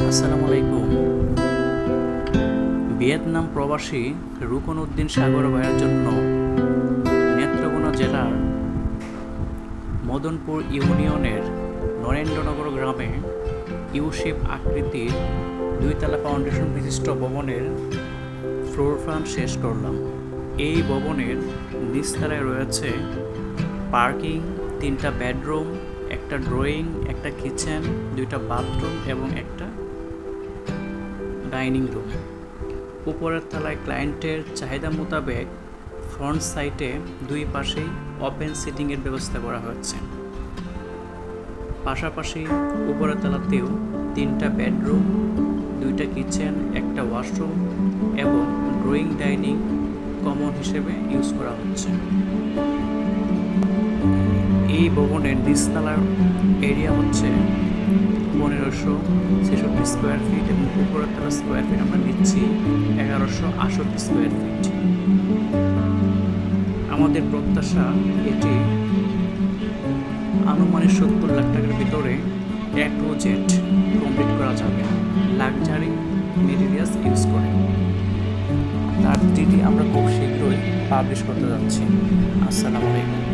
আসসালামু আলাইকুম। ভিয়েতনাম প্রবাসী রুকনউদ্দিন সাগর ভাইয়ের জন্য নেত্রকোনা জেলার মদনপুর ইউনিয়নের নরেন্দ্রনগর গ্রামে ইউ-শেপ আকৃতির দুইতলা ফাউন্ডেশন বিশিষ্ট ভবনের ফ্লোর প্ল্যান শেষ করলাম। এই ভবনের নিচতলায় রয়েছে পার্কিং, 3টা বেডরুম, একটা ড্রয়িং, একটা কিচেন, 2টা বাথরুম এবং একটা ডাইনিং রুম। উপরের তলায় ক্লায়েন্টের চাহিদা মোতাবেক ফ্রন্ট সাইডে দুই পাশেই ওপেন সিটিংয়ের ব্যবস্থা করা হয়েছে। পাশাপাশি উপরের তলাতেও 3টা বেডরুম, 2টা কিচেন, একটা ওয়াশরুম এবং ড্রয়িং ডাইনিং কমন হিসেবে ইউজ করা হচ্ছে। এই ভবনের নিচতলার এরিয়া হচ্ছে 1566 স্কোয়ার ফিট এবং উপরের তলা স্কোয়ার ফিট আমরা নিচ্ছি 1168 স্কোয়ার ফিট। আমাদের প্রত্যাশা এটি আনুমানিক 70 লাখ টাকার ভিতরে A to Z কমপ্লিট করা যাবে লাক্সারি মেটেরিয়ালস ইউজ করে। তার 3D আমরা খুব শীঘ্রই পাবলিশ করতে যাচ্ছি। আসসালামু আলাইকুম।